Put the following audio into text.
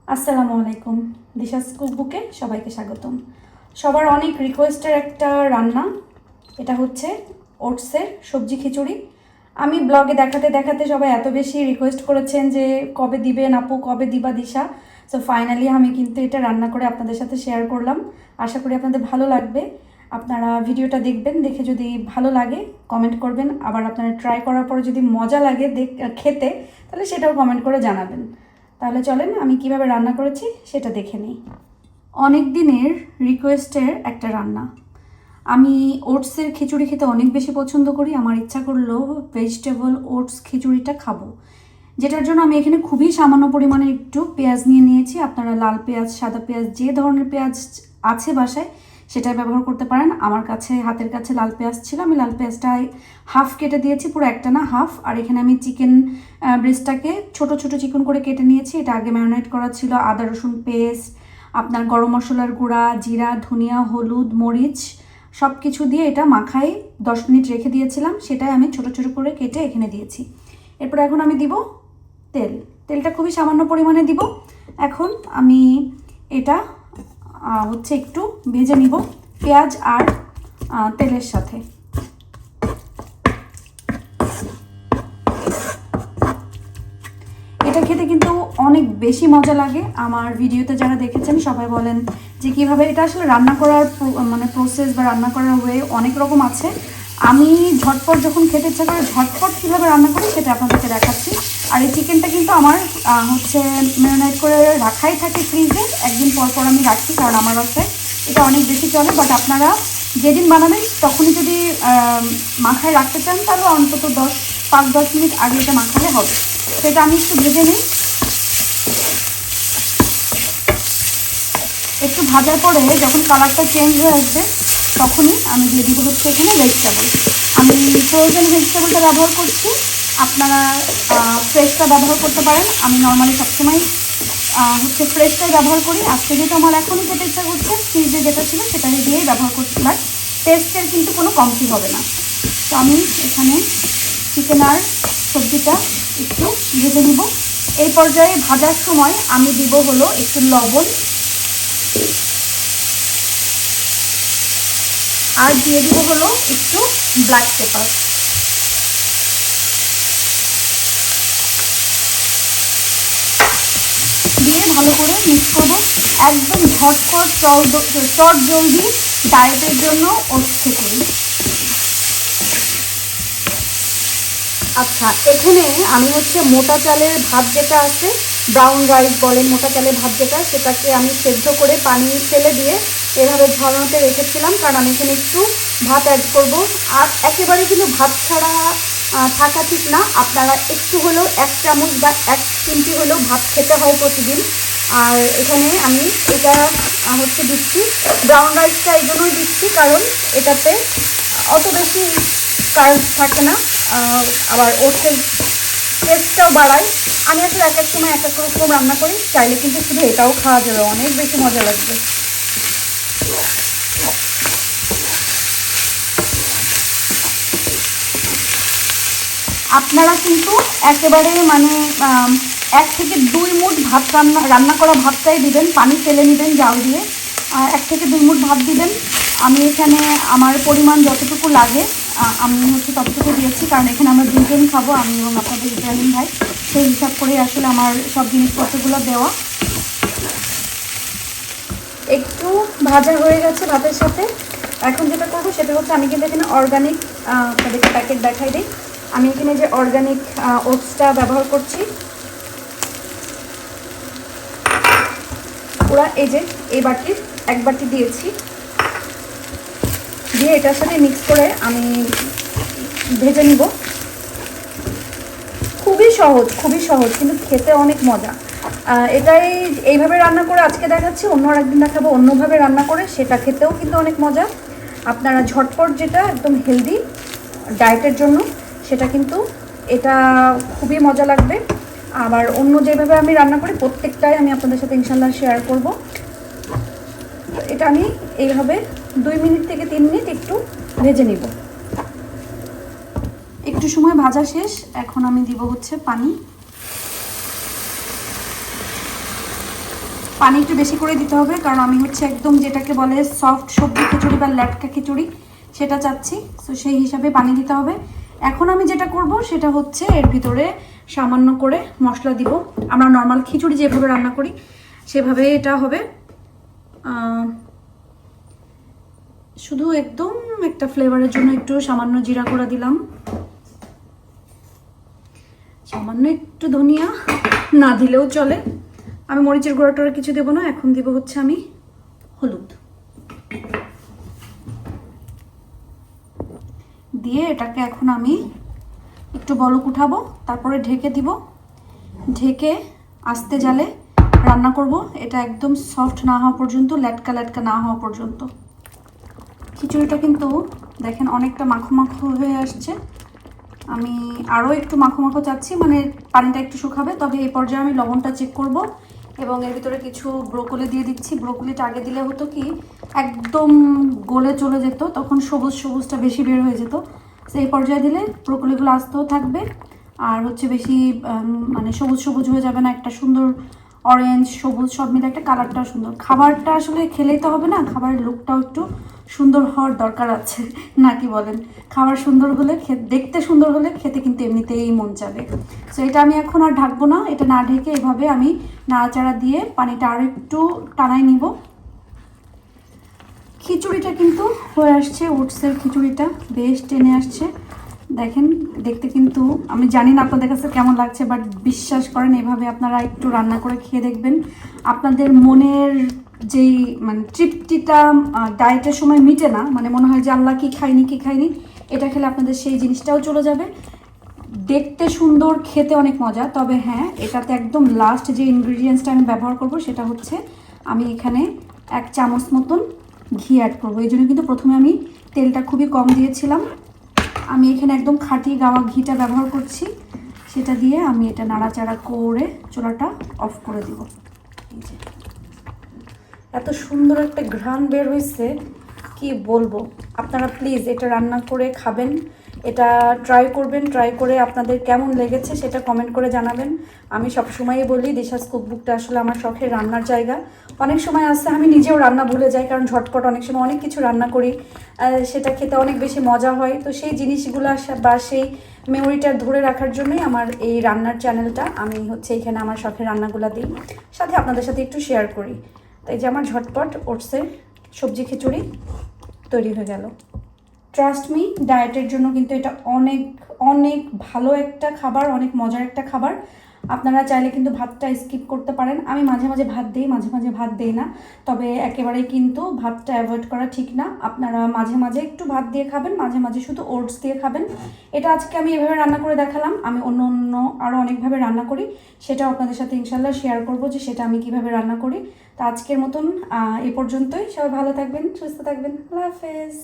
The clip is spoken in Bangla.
আসসালামু আলাইকুম। দিশাস কুকবুকে সবাইকে স্বাগতম। সবার অনেক রিকোয়েস্টের একটা রান্না, এটা হচ্ছে ওটসের সবজি খিচুড়ি। আমি ব্লগে দেখাতে দেখাতে সবাই এত বেশি রিকোয়েস্ট করেছেন যে কবে দিবেন আপু, কবে দিবা দিশা। সো ফাইনালি আমি কিন্তু এটা রান্না করে আপনাদের সাথে শেয়ার করলাম। আশা করি আপনাদের ভালো লাগবে। আপনারা ভিডিওটা দেখবেন, দেখে যদি ভালো লাগে কমেন্ট করবেন। আবার আপনারা ট্রাই করার পরে যদি মজা লাগে খেতে, তাহলে সেটাও কমেন্ট করে জানাবেন। তাহলে চলেন আমি কিভাবে রান্না করেছি সেটা দেখে নিই। অনেক দিনের রিকোয়েস্টের একটা রান্না। আমি ওটসের খিচুড়ি খেতে অনেক বেশি পছন্দ করি। আমার ইচ্ছা করলো ভেজিটেবল ওটস খিচুড়িটা খাবো, যেটার জন্য আমি এখানে খুবই সামান্য পরিমাণে একটু পেঁয়াজ নিয়ে নিয়েছি। আপনারা লাল পেঁয়াজ, সাদা পেঁয়াজ, যে ধরনের পেঁয়াজ আছে বাসায় সেটাই ব্যবহার করতে পারেন। আমার কাছে হাতের কাছে লাল পেঁয়াজ ছিল, আমি লাল পেঁয়াজটাই হাফ কেটে দিয়েছি, পুরো একটা না হাফ। আর এখানে আমি চিকেন ব্রেস্টটাকে ছোট ছোট চিকন করে কেটে নিয়েছি। এটা আগে ম্যারিনেট করা ছিল, আদা রসুন পেস্ট, আপনার গরম মশলার গুঁড়া, জিরা, ধনিয়া, হলুদ, মরিচ সব কিছু দিয়ে এটা মাখাই 10 মিনিট রেখে দিয়েছিলাম। সেটাই আমি ছোট ছোট করে কেটে এখানে দিয়েছি। এরপর এখন আমি দিব তেলটা খুবই সামান্য পরিমাণে দিব। এখন আমি এটা হচ্ছে একটু ভেজে নিব পেঁয়াজ আর তেলের সাথে। এটা খেতে কিন্তু অনেক বেশি মজা লাগে। আমার ভিডিওতে যারা দেখেছেন সবাই বলেন যে কীভাবে এটা আসলে রান্না করার মানে প্রসেস বা রান্না করার ওয়ে অনেক রকম আছে। আমি ঝটপট যখন খেতে ইচ্ছা করে ঝটপট কীভাবে রান্না করি সেটা আপনাদেরকে দেখাচ্ছি। আর এই চিকেনটা কিন্তু আমার হচ্ছে ম্যারিনেট করে রাখাই থাকে ফ্রিজে, একদিন পর পর আমি রাখি, কারণ আমার বাসায় এটা অনেক বেশি চলে। বাট আপনারা যেদিন বানাবেন তখনই যদি মাখায় রাখতে চান তাহলে অন্তত 5-10 মিনিট আগে এটা মাখালে হবে। তো এটা আমি একটু ভেজে নিই। একটু ভাজার পরে যখন কালারটা চেঞ্জ হয়ে আসবে তখনই আমি দিয়ে দিব হচ্ছে এখানে ভেজিটেবল। আমি ফ্রোজেন ভেজিটেবলটা ব্যবহার করছি, আপনারা ফ্রেশটা ব্যবহার করতে পারেন। আমি নর্মালি সবসময় হচ্ছে ফ্রেশটাই ব্যবহার করি। আজকে যেহেতু আমার এখনই খেতে ইচ্ছা করছে, ফ্রিজে যেটা ছিল সেটা দিয়েই ব্যবহার করছি, বাট টেস্টের কিন্তু কোনো কমতি হবে না। তো আমি এখানে চিকেন আর সবজিটা একটু ভেজে নিব। এই পর্যায়ে ভাজার সময় আমি দিব হলো একটু লবণ আর দিয়ে দিব হলো একটু ব্ল্যাক পেপার। দিয়ে ভালো করে মিক্স করবো। একদম ঝটপট চট জলদি ডায়েটের জন্য ওটস করি। আচ্ছা, এখানে আমি হচ্ছে মোটা চালের ভাত যেটা আছে, ব্রাউন রাইস বলেন, মোটা চালের ভাত যেটা, সেটাকে আমি সেদ্ধ করে পানি ফেলে দিয়ে এভাবে ঝরানোতে রেখেছিলাম, কারণ আমি এখানে একটু ভাত অ্যাড করব। আর একেবারে কিন্তু ভাত ছাড়া থাকা ঠিক না, আপনারা একটু হলেও 1 চামচ বা 1 চিমটি হলেও ভাত খেতে হয় প্রতিদিন। আর এখানে আমি এটা হচ্ছে দিচ্ছি ব্রাউন রাইসটা, এই জন্যই দিচ্ছি কারণ এটাতে অত বেশি কার্বস থাকে না, আবার ওটসের টেস্টটাও বাড়ায়। আমি আসলে এক এক সময় এক এক রকম রান্না করি, চাইলে কিন্তু শুধু এটাও খাওয়া যাবে, অনেক বেশি মজা লাগবে। আপনারা কিন্তু একেবারে মানে 1 থেকে 2 মুঠ ভাত রান্না করা ভাতটাই দিবেন, পানি ফেলে নেবেন জাল দিয়ে। 1 থেকে 2 মুঠ ভাত দিবেন। আমি এখানে আমার পরিমাণ যতটুকু লাগে আমি হচ্ছে ততটুকু দিয়েছি, কারণ এখানে আমরা 2 জন খাবো, আমি এবং আপনাদের ইব্রাহিম ভাই, সেই হিসাব করে আসলে আমার সব জিনিসপত্রগুলো দেওয়া। একটু ভাজা হয়ে গেছে ভাতের সাথে। এখন যেটা করবো সেটা হচ্ছে আমি কিন্তু এখানে অর্গানিক, আপনাদেরকে প্যাকেট দেখাই দিই, আমি এখানে যে অর্গানিক ওটসটা ব্যবহার করছি। পুরা এই যে এই বাটির 1 বাটি দিয়েছি, দিয়ে এটার সাথে মিক্স করে আমি ভেজে নিব। খুবই সহজ কিন্তু খেতে অনেক মজা। এটাই এইভাবে রান্না করে আজকে দেখাচ্ছি, অন্য একদিন দেখাবো অন্যভাবে রান্না করে, সেটা খেতেও কিন্তু অনেক মজা। আপনারা ঝটপট যেটা একদম হেলদি ডায়েটের জন্য, সেটা কিন্তু এটা খুবই মজা লাগবে। আবার অন্য যেভাবে আমি রান্না করি প্রত্যেকটাই আমি আপনাদের সাথে ইনশাল্লাহ শেয়ার করব। এটা আমি এইভাবে 2 মিনিট থেকে 3 মিনিট একটু ভেজে নিব। একটু সময় ভাজা শেষ, এখন আমি দিব হচ্ছে পানি। পানি একটু বেশি করে দিতে হবে, কারণ আমি হচ্ছে একদম যেটাকে বলে সফট সবজি খিচুড়ি বা ল্যাটকা খিচুড়ি সেটা চাচ্ছি। সো সেই হিসাবে পানি দিতে হবে। এখন আমি যেটা করব সেটা হচ্ছে এর ভিতরে সামান্য করে মশলা দিব। আমরা নর্মাল খিচুড়ি যেভাবে রান্না করি সেভাবে এটা হবে। শুধু একদম একটা ফ্লেভারের জন্য একটু সামান্য জিরা গুঁড়া দিলাম, সামান্য একটু ধনিয়া, না দিলেও চলে। আমি মরিচের গুঁড়াটা কিছু দেবো না। এখন দিব হচ্ছে আমি হলুদ দিয়ে এটাকে এখন আমি একটু বলক উঠাবো, তারপরে ঢেকে দিব। ঢেকে আস্তে জালে রান্না করব, এটা একদম সফট না হওয়া পর্যন্ত, ল্যাটকা ল্যাটকা না হওয়া পর্যন্ত। খিচুড়িটা কিন্তু দেখেন অনেকটা মাখো মাখো হয়ে আসছে। আমি আরও একটু মাখো মাখো চাচ্ছি, মানে পানিটা একটু শুকাবে। তবে এই পর্যায়ে আমি লবণটা চেক করব এবং এর ভিতরে কিছু ব্রোকলি দিয়ে দিচ্ছি। ব্রোকলিটা আগে দিলে হতো কি একদম গলে চলে যেত, তখন সবুজ সবুজটা বেশি বের হয়ে যেত। সেই পর্যায়ে দিলে ব্রোকলিগুলো আস্তেও থাকবে আর হচ্ছে বেশি মানে সবুজ সবুজ হয়ে যাবে না, একটা সুন্দর অরেঞ্জ সবুজ সব মিলে একটা কালারটাও সুন্দর। খাবারটা আসলে খেলেই তো হবে না, খাবারের লুকটাও একটু সুন্দর হওয়ার দরকার আছে, না কি বলেন? খাবার সুন্দর হলে দেখতে সুন্দর হলে খেতে কিন্তু এমনিতেই মন যাবে। সো এটা আমি এখন আর ঢাকবো না, এটা না ঢেকে এভাবে আমি নাড়াচাড়া দিয়ে পানিটা আরও একটু টানাই নিব। খিচুড়িটা কিন্তু হয়ে আসছে, ওটসের খিচুড়িটা বেশ টেনে আসছে। দেখেন দেখতে কিন্তু আমি জানি না আপনাদের কাছে কেমন লাগছে, বাট বিশ্বাস করেন এভাবে আপনারা একটু রান্না করে খেয়ে দেখবেন, আপনাদের মনের যেই মানে তৃপ্তিটা ডায়েটের সময় মিটে না, মানে মনে হয় যে আল্লাহ কি খাইনি কি খাইনি, এটা খেলে আপনাদের সেই জিনিসটাও চলে যাবে। দেখতে সুন্দর, খেতে অনেক মজা। তবে হ্যাঁ, এটাতে একদম লাস্ট যে ইনগ্রিডিয়েন্টসটা আমি ব্যবহার করব সেটা হচ্ছে আমি এখানে 1 চামচ মতন ঘি অ্যাড করবো। এই জন্য কিন্তু প্রথমে আমি তেলটা খুবই কম দিয়েছিলাম। আমি এখানে একদম খাঁটি গাওয়া ঘিটা ব্যবহার করছি, সেটা দিয়ে আমি এটা নাড়াচাড়া করে চুলাটা অফ করে দিব। এই যে এত সুন্দর একটা ঘ্রাণ বের হয়েছে, কি বলবো। আপনারা প্লিজ এটা রান্না করে খাবেন, এটা ট্রাই করবেন, ট্রাই করে আপনাদের কেমন লেগেছে সেটা কমেন্ট করে জানাবেন। আমি সবসময়ই বলি দিশাস কুকবুকটা আসলে আমার শখের রান্নার জায়গা। অনেক সময় আসছে আমি নিজেও রান্না ভুলে যাই, কারণ ঝটপট অনেক সময় অনেক কিছু রান্না করি, সেটা খেতে অনেক বেশি মজা হয়। তো সেই জিনিসগুলো বা সেই মেমোরিটা ধরে রাখার জন্যই আমার এই রান্নার চ্যানেলটা। আমি হচ্ছে এখানে আমার শখের রান্নাগুলো দিই, সাথে আপনাদের সাথে একটু শেয়ার করি। তাই যে আমার ঝটপট ওটসের সবজি খিচুড়ি তৈরি হয়ে গেল। ট্রাস্ট মি, ডায়েটের জন্য কিন্তু এটা অনেক অনেক ভালো একটা খাবার, অনেক মজার একটা খাবার। আপনারা চাইলে কিন্তু ভাতটা স্কিপ করতে পারেন। আমি মাঝে মাঝে ভাত দিই, মাঝে মাঝে ভাত দিই না, তবে একেবারেই কিন্তু ভাতটা অ্যাভয়েড করা ঠিক না। আপনারা মাঝে মাঝে একটু ভাত দিয়ে খাবেন, মাঝে মাঝে শুধু ওটস দিয়ে খাবেন। এটা আজকে আমি এভাবে রান্না করে দেখালাম। আমি অন্য অন্য আরও অনেকভাবে রান্না করি, সেটাও আপনাদের সাথে ইনশাল্লাহ শেয়ার করবো যে সেটা আমি কিভাবে রান্না করি। তো আজকের মতন এ পর্যন্তই। সবাই ভালো থাকবেন, সুস্থ থাকবেন। আল্লাহ হাফেজ।